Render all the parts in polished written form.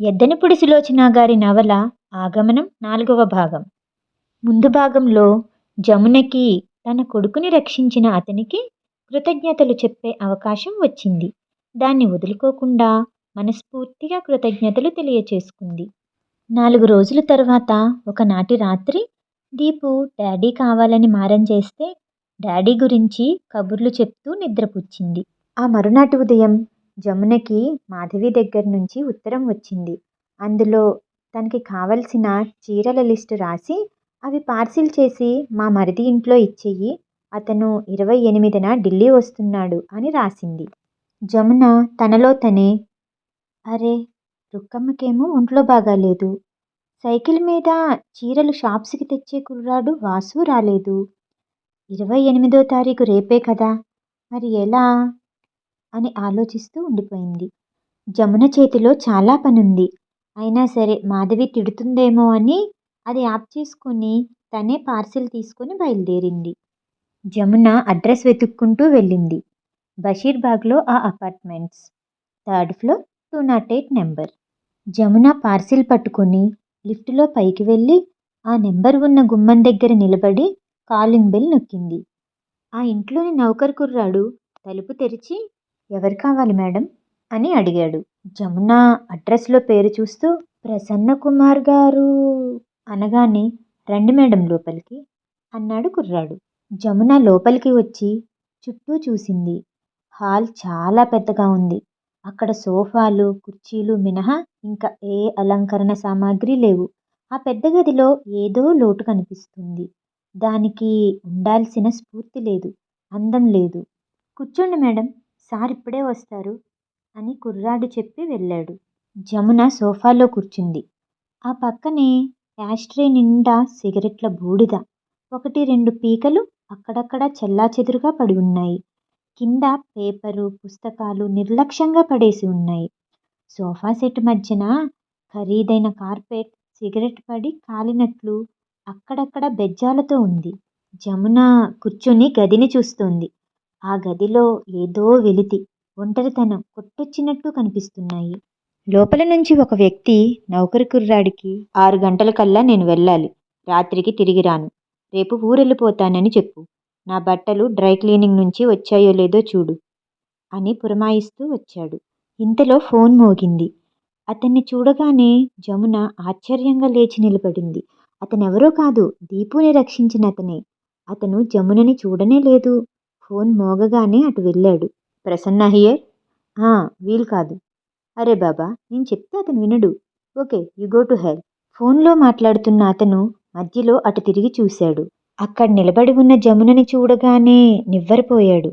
ఎద్దనపూడి సులోచన గారి నవల ఆగమనం 4వ భాగం. ముందు భాగంలో జమునకి తన కొడుకుని రక్షించిన అతనికి కృతజ్ఞతలు చెప్పే అవకాశం వచ్చింది. దాన్ని వదులుకోకుండా మనస్ఫూర్తిగా కృతజ్ఞతలు తెలియచేసుకుంది. 4 రోజుల తర్వాత ఒకనాటి రాత్రి దీపు డాడీ కావాలని మారం చేస్తే డాడీ గురించి కబుర్లు చెప్తూ నిద్రపుచ్చింది. ఆ మరునాటి ఉదయం జమునకి మాధవి దగ్గర నుంచి ఉత్తరం వచ్చింది. అందులో తనకి కావలసిన చీరల లిస్టు రాసి అవి పార్సిల్ చేసి మా మరిది ఇంట్లో ఇచ్చెయ్యి, అతను 28న ఢిల్లీ వస్తున్నాడు అని రాసింది. జమున తనలో తనే, అరే రుక్కమ్మకేమో ఒంట్లో బాగాలేదు, సైకిల్ మీద చీరలు షాప్స్కి తెచ్చే కుర్రాడు వాసు రాలేదు, 28వ తారీఖు రేపే కదా, మరి ఎలా అని ఆలోచిస్తూ ఉండిపోయింది. జమున చేతిలో చాలా పనుంది. అయినా సరే మాధవి తిడుతుందేమో అని అది యాప్ చేసుకుని తనే పార్సిల్ తీసుకుని బయలుదేరింది. జమున అడ్రస్ వెతుక్కుంటూ వెళ్ళింది. బషీర్బాగ్లో ఆ apartments, 3rd floor 208 number. Jamuna parcel పట్టుకుని లిఫ్టులో పైకి వెళ్ళి ఆ నెంబర్ ఉన్న గుమ్మం దగ్గర నిలబడి కాలింగ్ బెల్ నొక్కింది. ఆ ఇంట్లోని నౌకర్ కుర్రాడు తలుపు తెరిచి, ఎవరు కావాలి మేడం అని అడిగాడు. జమున అడ్రస్లో పేరు చూస్తూ ప్రసన్న కుమార్ గారు అనగానే, రండి మేడం లోపలికి అన్నాడు కుర్రాడు. జమున లోపలికి వచ్చి చుట్టూ చూసింది. హాల్ చాలా పెద్దగా ఉంది. అక్కడ సోఫాలు కుర్చీలు మినహా ఇంకా ఏ అలంకరణ సామాగ్రి లేవు. ఆ పెద్ద గదిలో ఏదో లోటు కనిపిస్తుంది. దానికి ఉండాల్సిన స్ఫూర్తి లేదు, అందం లేదు. కూర్చోండి మేడం, సార్ ఇప్పుడే వస్తారు అని కుర్రాడు చెప్పి వెళ్ళాడు. జమున సోఫాలో కూర్చుంది. ఆ పక్కనే యాష్ట్రే నిండా సిగరెట్ల బూడిద, 1-2 పీకలు అక్కడక్కడ చెల్లాచెదురుగా పడి ఉన్నాయి. కింద పేపరు పుస్తకాలు నిర్లక్ష్యంగా పడేసి ఉన్నాయి. సోఫా సెట్ మధ్యన ఖరీదైన కార్పెట్ సిగరెట్ పడి కాలినట్లు అక్కడక్కడ బెజ్జాలతో ఉంది. జమున కూర్చుని గదిని చూస్తోంది. ఆ గదిలో ఏదో వెలితి, ఒంటరితనం కొట్టొచ్చినట్టు కనిపిస్తున్నాయి. లోపల నుంచి ఒక వ్యక్తి నౌకరు కుర్రాడికి, 6 గంటలకల్లా నేను వెళ్ళాలి, రాత్రికి తిరిగి రాను, రేపు ఊరెళ్ళిపోతానని చెప్పు, నా బట్టలు డ్రై క్లీనింగ్ నుంచి వచ్చాయో లేదో చూడు అని పురమాయిస్తూ వచ్చాడు. ఇంతలో ఫోన్ మోగింది. అతన్ని చూడగానే జమున ఆశ్చర్యంగా లేచి నిలబడింది. అతనెవరో కాదు, దీపుని రక్షించిన అతనే. అతను జమునని చూడనే లేదు. ఫోన్ మోగగానే అటు వెళ్ళాడు. ప్రసన్న హియర్. వీలు కాదు. అరే బాబా, నేను చెప్తే అతను వినడు. Okay, you go to hell. ఫోన్లో మాట్లాడుతున్న అతను మధ్యలో అటు తిరిగి చూశాడు. అక్కడ నిలబడి ఉన్న జమునని చూడగానే నివ్వెరపోయాడు.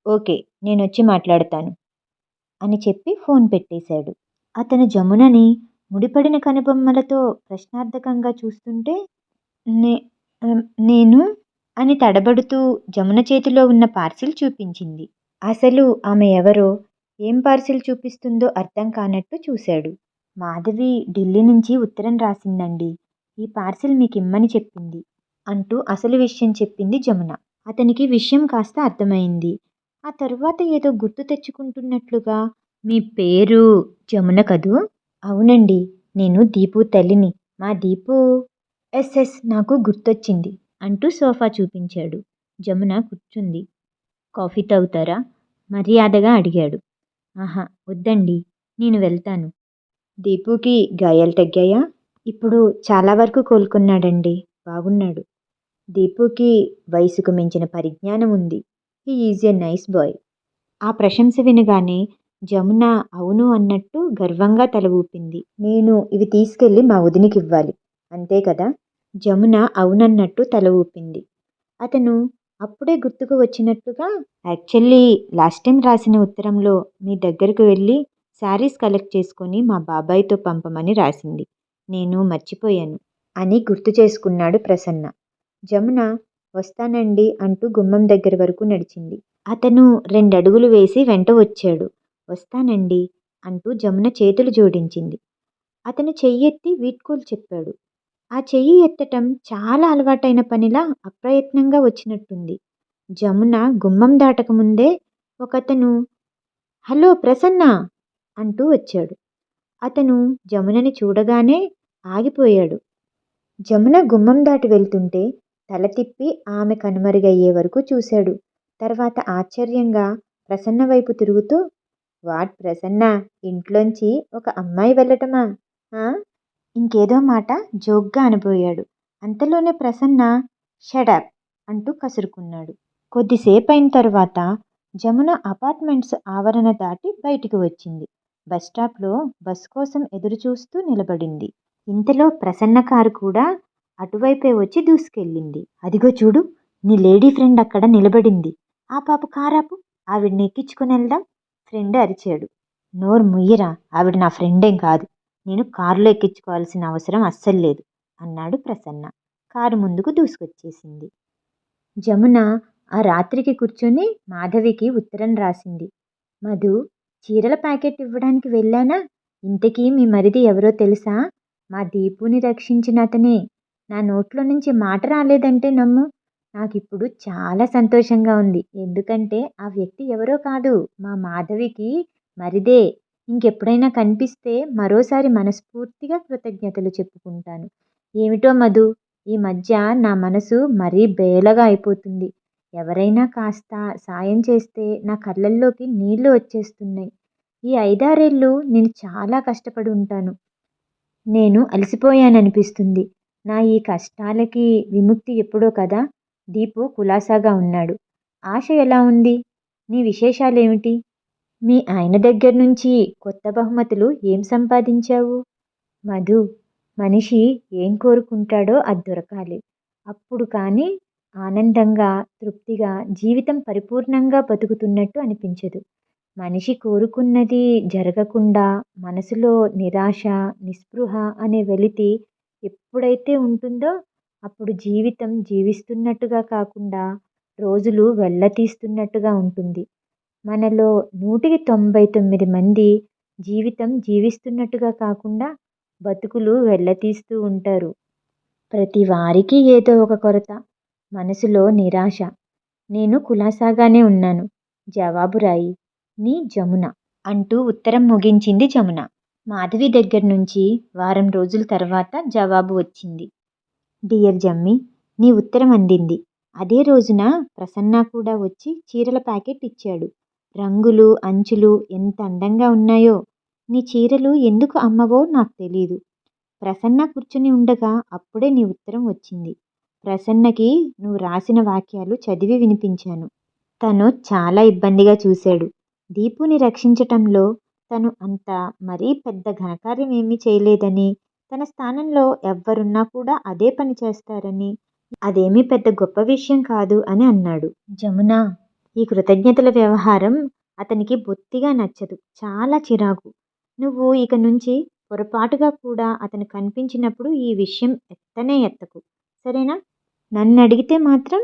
ఓకే, నేనొచ్చి మాట్లాడతాను అని చెప్పి ఫోన్ పెట్టేశాడు. అతను జమునని ముడిపడిన కనుబొమ్మలతో ప్రశ్నార్థకంగా చూస్తుంటే, నేను అని తడబడుతూ జమున చేతిలో ఉన్న పార్సిల్ చూపించింది. అసలు ఆమె ఎవరో, ఏం పార్సిల్ చూపిస్తుందో అర్థం కానట్టు చూశాడు. మాధవి ఢిల్లీ నుంచి ఉత్తరం రాసిందండి, ఈ పార్సిల్ మీకిమ్మని చెప్పింది అంటూ అసలు విషయం చెప్పింది జమున. అతనికి విషయం కాస్త అర్థమైంది. ఆ తరువాత ఏదో గుర్తు తెచ్చుకుంటున్నట్లుగా, మీ పేరు జమున కదూ? అవునండి, నేను దీపు తల్లిని. మా దీపు. ఎస్, నాకు గుర్తొచ్చింది అంటూ సోఫా చూపించాడు. జమున కూర్చుంది. కాఫీ తాగుతారా మర్యాదగా అడిగాడు. ఆహా వద్దండి, నేను వెళ్తాను. దీపుకి గాయాలు తగ్గాయా? ఇప్పుడు చాలా వరకు కోలుకున్నాడండి, బాగున్నాడు. దీపుకి వయసుకు మించిన పరిజ్ఞానం ఉంది. He is a nice bye. ఆ ప్రశంస వినగానే జమున అవును అన్నట్టు గర్వంగా తల ఊపింది. నేను ఇవి తీసుకెళ్ళి మా వదినికి ఇవ్వాలి, అంతే కదా? జమున అవునన్నట్టు తల ఊపింది. అతను అప్పుడే గుర్తుకు వచ్చినట్టుగా, యాక్చువల్లీ లాస్ట్ టైం రాసిన ఉత్తరంలో మీ దగ్గరకు వెళ్ళి శారీస్ కలెక్ట్ చేసుకొని మా బాబాయ్తో పంపమని రాసింది, నేను మర్చిపోయాను అని గుర్తు చేసుకున్నాడు ప్రసన్న. జమున వస్తానండి అంటూ గుమ్మం దగ్గర వరకు నడిచింది. అతను 2 అడుగులు వేసి వెంట వచ్చాడు. వస్తానండి అంటూ జమున చేతులు జోడించింది. అతను చెయ్యెత్తి వీడ్కోలు చెప్పాడు. ఆ చెయ్యి ఎత్తటం చాలా అలవాటైన పనిలా అప్రయత్నంగా వచ్చినట్టుంది. జమున గుమ్మం దాటకముందే ఒకతను హలో ప్రసన్న అంటూ వచ్చాడు. అతను జమునని చూడగానే ఆగిపోయాడు. జమున గుమ్మం దాటి వెళ్తుంటే తల తిప్పి ఆమె కనుమరుగయ్యే వరకు చూశాడు. తర్వాత ఆశ్చర్యంగా ప్రసన్న వైపు తిరుగుతూ, వాట్ ప్రసన్న, ఇంట్లోంచి ఒక అమ్మాయి వెళ్ళటమా? ఆ? ఇంకేదో మాట జోక్గా అనబోయాడు. అంతలోనే ప్రసన్న షడప్ అంటూ కసురుకున్నాడు. కొద్దిసేపయిన తరువాత జమున అపార్ట్మెంట్స్ ఆవరణ దాటి బయటికి వచ్చింది. బస్టాప్లో బస్ కోసం ఎదురుచూస్తూ నిలబడింది. ఇంతలో ప్రసన్న కారు కూడా అటువైపే వచ్చి దూసుకెళ్ళింది. అదిగో చూడు, నీ లేడీ ఫ్రెండ్ అక్కడ నిలబడింది. ఆ పాప కారాపు, ఆవిడ్ని ఎక్కించుకుని వెళ్దాం. ఫ్రెండ్ అరిచాడు. నోరు ముయ్యరా, ఆవిడ నా ఫ్రెండేం కాదు. నేను కారులో ఎక్కించుకోవాల్సిన అవసరం అస్సలు లేదు అన్నాడు ప్రసన్న. కారు ముందుకు దూసుకొచ్చేసింది. జమున ఆ రాత్రికి కూర్చొని మాధవికి ఉత్తరం రాసింది. మధు, చీరల ప్యాకెట్ ఇవ్వడానికి వెళ్ళానా? ఇంతకీ మీ మరిది ఎవరో తెలుసా? మా దీపుని రక్షించిన అతనే. నా నోట్లో నుంచి మాట రాలేదంటే నమ్ము. నాకిప్పుడు చాలా సంతోషంగా ఉంది. ఎందుకంటే ఆ వ్యక్తి ఎవరో కాదు, మా మాధవికి మరిదే. ఇంకెప్పుడైనా కనిపిస్తే మరోసారి మనస్ఫూర్తిగా కృతజ్ఞతలు చెప్పుకుంటాను. ఏమిటో మధు, ఈ మధ్య నా మనసు మరీ బేలగా అయిపోతుంది. ఎవరైనా కాస్త సాయం చేస్తే నా కళ్ళల్లోకి నీళ్లు వచ్చేస్తున్నాయి. ఈ 5-6 ఏళ్ళు నేను చాలా కష్టపడి ఉంటాను. నేను అలసిపోయాననిపిస్తుంది. నా ఈ కష్టాలకి విముక్తి ఎప్పుడో కదా. దీపు కులాసాగా ఉన్నాడు. ఆశ ఎలా ఉంది? నీ విశేషాలేమిటి? మీ ఆయన దగ్గర నుంచి కొత్త బహుమతులు ఏం సంపాదించావు? మధు, మనిషి ఏం కోరుకుంటాడో అది దొరకాలి. అప్పుడు కానీ ఆనందంగా, తృప్తిగా, జీవితం పరిపూర్ణంగా బతుకుతున్నట్టు అనిపించదు. మనిషి కోరుకున్నది జరగకుండా మనసులో నిరాశ, నిస్పృహ అనే వెలితి ఎప్పుడైతే ఉంటుందో అప్పుడు జీవితం జీవిస్తున్నట్టుగా కాకుండా రోజులు వెళ్ళతీస్తున్నట్టుగా ఉంటుంది. మనలో 199 మంది జీవితం జీవిస్తున్నట్టుగా కాకుండా బతుకులు వెళ్ళతీస్తూ ఉంటారు. ప్రతి వారికి ఏదో ఒక కొరత, మనసులో నిరాశ. నేను కులాసాగానే ఉన్నాను. జవాబు రాయి. నీ జమున అంటూ ఉత్తరం ముగించింది జమున. మాధవి దగ్గర నుంచి వారం రోజుల తర్వాత జవాబు వచ్చింది. డియర్ జమ్మి, నీ ఉత్తరం అందింది. అదే రోజున ప్రసన్న కూడా వచ్చి చీరల ప్యాకెట్ ఇచ్చాడు. రంగులు, అంచులు ఎంత అందంగా ఉన్నాయో. నీ చీరలు ఎందుకు అమ్మవో నాకు తెలీదు. ప్రసన్న కూర్చుని ఉండగా అప్పుడే నీ ఉత్తరం వచ్చింది. ప్రసన్నకి నువ్వు రాసిన వాక్యాలు చదివి వినిపించాను. తను చాలా ఇబ్బందిగా చూశాడు. దీపుని రక్షించటంలో తను అంత మరీ పెద్ద ఘనకార్యం ఏమీ చేయలేదని, తన స్థానంలో ఎవ్వరున్నా కూడా అదే పని చేస్తారని, అదేమీ పెద్ద గొప్ప విషయం కాదు అని అన్నాడు. జమున, ఈ కృతజ్ఞతల వ్యవహారం అతనికి బొత్తిగా నచ్చదు. చాలా చిరాకు. నువ్వు ఇక నుంచి పొరపాటుగా కూడా అతను కనిపించినప్పుడు ఈ విషయం ఎత్తనే ఎత్తకు, సరేనా? నన్ను అడిగితే మాత్రం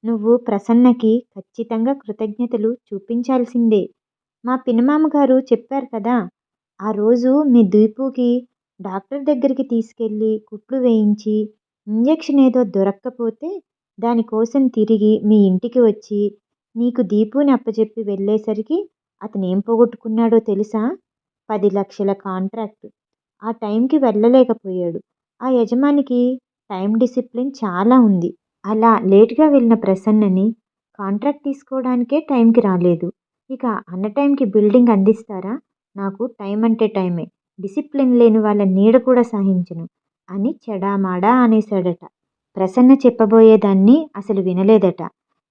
నువ్వు ప్రసన్నకి ఖచ్చితంగా కృతజ్ఞతలు చూపించాల్సిందే. మా పినమామగారు చెప్పారు కదా, ఆ రోజు మీ దీపుకి డాక్టర్ దగ్గరికి తీసుకెళ్ళి కుట్లు వేయించి ఇంజెక్షన్ ఏదో దొరక్కపోతే దానికోసం తిరిగి మీ ఇంటికి వచ్చి నీకు దీపుని అప్పచెప్పి వెళ్ళేసరికి అతను ఏం పోగొట్టుకున్నాడో తెలుసా? 10 లక్షల కాంట్రాక్ట్. ఆ టైంకి వెళ్ళలేకపోయాడు. ఆ యజమానికి టైం డిసిప్లిన్ చాలా ఉంది. అలా లేట్గా వెళ్ళిన ప్రసన్నని కాంట్రాక్ట్ తీసుకోవడానికే టైంకి రాలేదు. ఇక అన్న టైంకి బిల్డింగ్ అందిస్తారా? నాకు టైం అంటే టైమే. డిసిప్లిన్ లేని వాళ్ళ నీడ కూడా సహించను అని చెడామాడా అనేశాడట. ప్రసన్న చెప్పబోయేదాన్ని అసలు వినలేదట.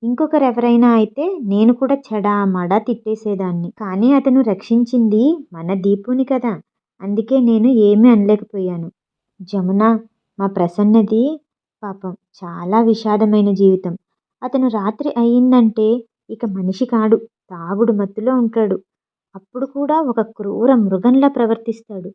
ఇంకొకరెవరైనా అయితే నేను కూడా చెడామాడా తిట్టేసేదాన్ని. కానీ అతను రక్షించింది మన దీపుని కదా, అందుకే నేను ఏమీ అనలేకపోయాను. జమున, మా ప్రసన్నది పాపం చాలా విషాదమైన జీవితం. అతను రాత్రి అయిందంటే ఇక మనిషి కాడు, తాగుడు మత్తులో ఉంటాడు. అప్పుడు కూడా ఒక క్రూర మృగంలా ప్రవర్తిస్తాడు.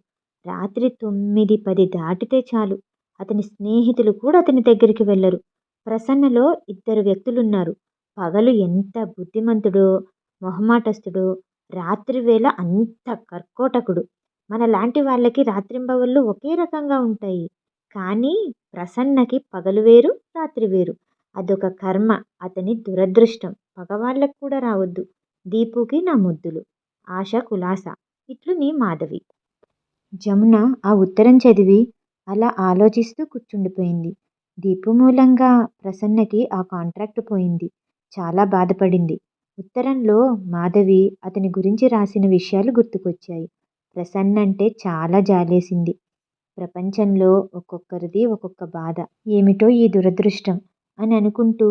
రాత్రి 9, 10 దాటితే చాలు అతని స్నేహితులు కూడా అతని దగ్గరికి వెళ్ళరు. ప్రసన్నలో 2 వ్యక్తులున్నారు. పగలు ఎంత బుద్ధిమంతుడో, మొహమాటస్తుడో, రాత్రి వేళ అంత కర్కోటకుడు. మనలాంటి వాళ్ళకి రాత్రింబవళ్ళు ఒకే రకంగా ఉంటాయి. కానీ ప్రసన్నకి పగలు వేరు, రాత్రి వేరు. అదొక కర్మ, అతని దురదృష్టం. పగవాళ్ళకు కూడా రావద్దు. దీపుకి నా ముద్దులు. ఆశ కులాస. ఇట్లు నీ మాధవి. జమున ఆ ఉత్తరం చదివి అలా ఆలోచిస్తూ కూర్చుండిపోయింది. దీపు మూలంగా ప్రసన్నకి ఆ కాంట్రాక్ట్ పోయింది. చాలా బాధపడింది. ఉత్తరంలో మాధవి అతని గురించి రాసిన విషయాలు గుర్తుకొచ్చాయి. ప్రసన్న అంటే చాలా జాలేసింది. ప్రపంచంలో ఒక్కొక్కరిది ఒక్కొక్క బాధ. ఏమిటో ఈ దురదృష్టం అని అనుకుంటూ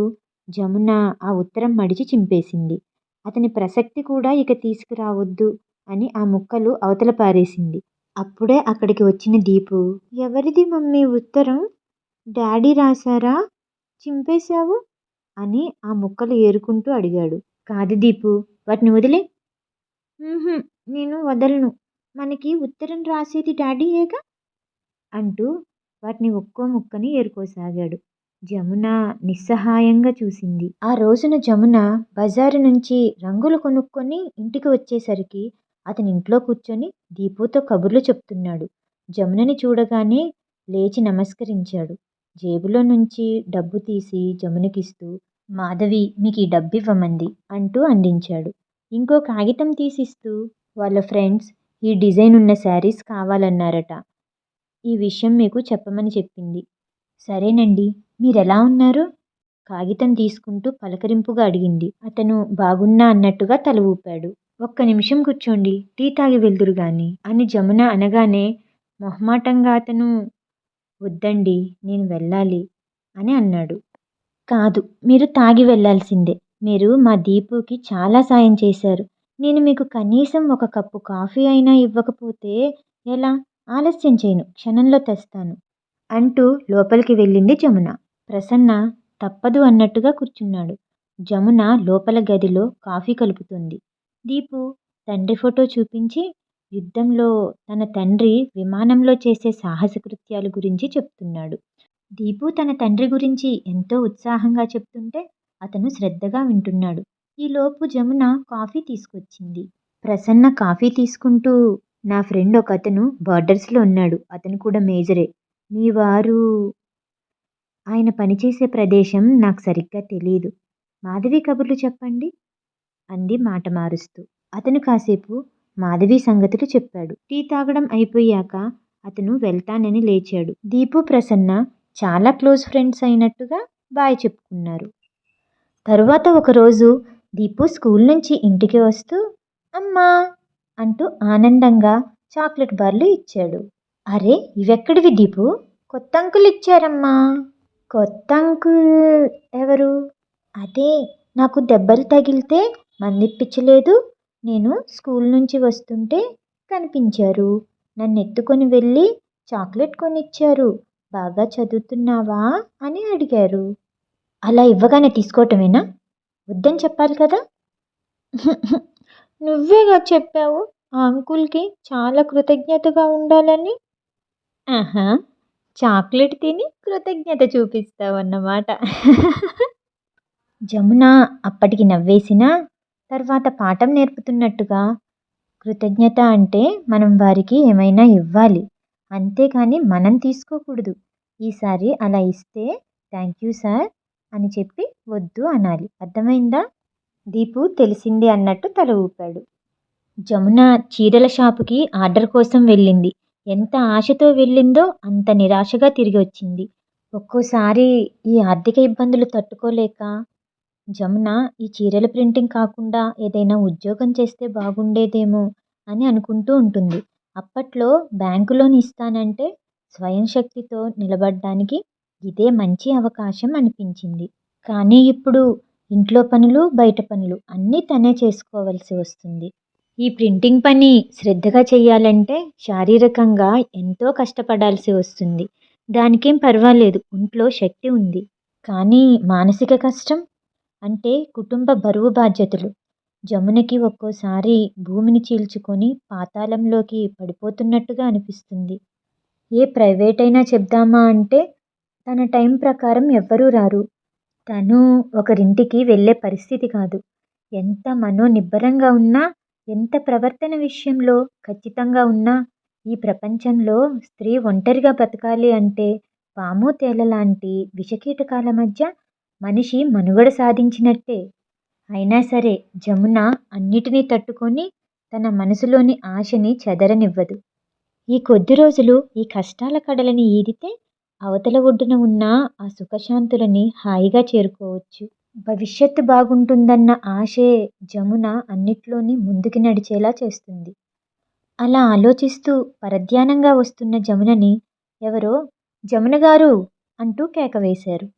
జమున ఆ ఉత్తరం మడిచి చింపేసింది. అతని ప్రసక్తి కూడా ఇక తీసుకురావద్దు అని ఆ ముక్కలు అవతల పారేసింది. అప్పుడే అక్కడికి వచ్చిన దీపు, ఎవరిది మమ్మీ ఉత్తరం? డాడీ రాశారా? చింపేశావు అని ఆ ముక్కలు ఏరుకుంటూ అడిగాడు. కాదు దీపు, వాటిని వదిలే. నేను వదలను. మనకి ఉత్తరం రాసేది డాడీయేగా అంటూ వాటిని ఒక్కో ముక్కని ఏరుకోసాగాడు. జమున నిస్సహాయంగా చూసింది. ఆ రోజున జమున బజారు నుంచి రంగులు కొనుక్కొని ఇంటికి వచ్చేసరికి అతని ఇంట్లో కూర్చొని దీపుతో కబుర్లు చెప్తున్నాడు. జమునని చూడగానే లేచి నమస్కరించాడు. జేబులో నుంచి డబ్బు తీసి జమునకిస్తూ, మాధవి మీకు ఈ డబ్బివ్వమంది అంటూ అందించాడు. ఇంకో కాగితం తీసిస్తూ, వాళ్ళ ఫ్రెండ్స్ ఈ డిజైన్ ఉన్న శారీస్ కావాలన్నారట. ఈ విషయం మీకు చెప్పమని చెప్పింది. సరేనండి, మీరెలా ఉన్నారు? కాగితం తీసుకుంటూ పలకరింపుగా అడిగింది. అతను బాగున్నా అన్నట్టుగా తల ఊపాడు. ఒక్క నిమిషం కూర్చోండి, టీ తాగి వెళ్దురు గాని అని జమున అనగానే మొహమాటంగా అతను, వద్దండి, నేను వెళ్ళాలి అని అన్నాడు. కాదు, మీరు తాగి వెళ్లాల్సిందే. మీరు మా దీపుకి చాలా సాయం చేశారు. నేను మీకు కనీసం ఒక కప్పు కాఫీ అయినా ఇవ్వకపోతే ఎలా? ఆలస్యం చేయను, క్షణంలో తెస్తాను అంటూ లోపలికి వెళ్ళింది జమున. ప్రసన్న తప్పదు అన్నట్టుగా కూర్చున్నాడు. జమున లోపల గదిలో కాఫీ కలుపుతుంది. దీపు తండ్రి ఫోటో చూపించి యుద్ధంలో తన తండ్రి విమానంలో చేసే సాహస కృత్యాల గురించి చెప్తున్నాడు. దీపు తన తండ్రి గురించి ఎంతో ఉత్సాహంగా చెప్తుంటే అతను శ్రద్ధగా వింటున్నాడు. ఈలోపు జమున కాఫీ తీసుకొచ్చింది. ప్రసన్న కాఫీ తీసుకుంటూ, నా ఫ్రెండ్ ఒక అతను బార్డర్స్లో ఉన్నాడు. అతను కూడా మేజరే. మీ వారు? ఆయన పనిచేసే ప్రదేశం నాకు సరిగ్గా తెలీదు. మాధవి కబుర్లు చెప్పండి అంది మాట మారుస్తూ. అతను కాసేపు మాధవి సంగతులు చెప్పాడు. టీ తాగడం అయిపోయాక అతను వెళ్తానని లేచాడు. దీపు ప్రసన్న చాలా క్లోజ్ ఫ్రెండ్స్ అయినట్టుగా బాయ్ చెప్పుకున్నారు. తరువాత ఒకరోజు దీపు స్కూల్ నుంచి ఇంటికి వస్తూ, అమ్మా అంటూ ఆనందంగా చాక్లెట్ బార్లు ఇచ్చాడు. అరే, ఇవెక్కడివి దీపు? కొత్త అంకుల్ ఇచ్చారమ్మా. కొత్త అంకుల్ ఎవరు? అదే, నాకు దెబ్బలు తగిలితే మందిప్పించలేదు. నేను స్కూల్ నుంచి వస్తుంటే కనిపించారు. నన్ను ఎత్తుకొని వెళ్ళి చాక్లెట్ కొనిచ్చారు. బాగా చదువుతున్నావా అని అడిగారు. అలా ఇవ్వగానే తీసుకోవటమేనా? వద్దని చెప్పాలి కదా. నువ్వేగా చెప్పావు ఆ అంకుల్కి చాలా కృతజ్ఞతగా ఉండాలని. ఆహా, చాక్లెట్ తిని కృతజ్ఞత చూపిస్తావన్నమాట. జమున అప్పటికి నవ్వేసినా తర్వాత పాఠం నేర్పుతున్నట్టుగా, కృతజ్ఞత అంటే మనం వారికి ఏమైనా ఇవ్వాలి, అంతేకాని మనం తీసుకోకూడదు. ఈసారి అలా ఇస్తే థ్యాంక్ యూ సార్ అని చెప్పి వద్దు అనాలి. అర్థమైందా? దీపు తెలిసింది అన్నట్టు తల ఊపాడు. జమున చీరల షాపుకి ఆర్డర్ కోసం వెళ్ళింది. ఎంత ఆశతో వెళ్ళిందో అంత నిరాశగా తిరిగి వచ్చింది. ఒక్కోసారి ఈ ఆర్థిక ఇబ్బందులు తట్టుకోలేక జమున ఈ చీరల ప్రింటింగ్ కాకుండా ఏదైనా ఉద్యోగం చేస్తే బాగుండేదేమో అని అనుకుంటూ ఉంటుంది. అప్పట్లో బ్యాంకు లోన్ ఇస్తానంటే స్వయం శక్తితో నిలబడ్డానికి ఇదే మంచి అవకాశం అనిపించింది. కానీ ఇప్పుడు ఇంట్లో పనులు, బయట పనులు అన్నీ తనే చేసుకోవలసి వస్తుంది. ఈ ప్రింటింగ్ పని శ్రద్ధగా చేయాలంటే శారీరకంగా ఎంతో కష్టపడాల్సి వస్తుంది. దానికేం పర్వాలేదు, ఒంట్లో శక్తి ఉంది. కానీ మానసిక కష్టం అంటే కుటుంబ బరువు బాధ్యతలు. జమునకి ఒక్కోసారి భూమిని చీల్చుకొని పాతాళంలోకి పడిపోతున్నట్టుగా అనిపిస్తుంది. ఏ ప్రైవేట్ అయినా చెప్దామా అంటే తన టైం ప్రకారం ఎవ్వరూ రారు. తను ఒకరింటికి వెళ్ళే పరిస్థితి కాదు. ఎంత మనోనిబ్బరంగా ఉన్నా, ఎంత ప్రవర్తన విషయంలో ఖచ్చితంగా ఉన్నా ఈ ప్రపంచంలో స్త్రీ ఒంటరిగా బతకాలి అంటే పాము తేల లాంటి విషకీటకాల మధ్య మనిషి మనుగడ సాధించినట్టే. అయినా సరే జమున అన్నిటినీ తట్టుకొని తన మనసులోని ఆశని చెదరనివ్వదు. ఈ కొద్ది రోజులు ఈ కష్టాల కడలిని ఈదితే అవతల ఒడ్డున ఉన్న ఆ సుఖశాంతులని హాయిగా చేరుకోవచ్చు. భవిష్యత్తు బాగుంటుందన్న ఆశే జమున అన్నిట్లోని ముందుకి నడిచేలా చేస్తుంది. అలా ఆలోచిస్తూ పరధ్యానంగా వస్తున్న జమునని ఎవరో "జమున గారు" అంటూ కేక వేశారు.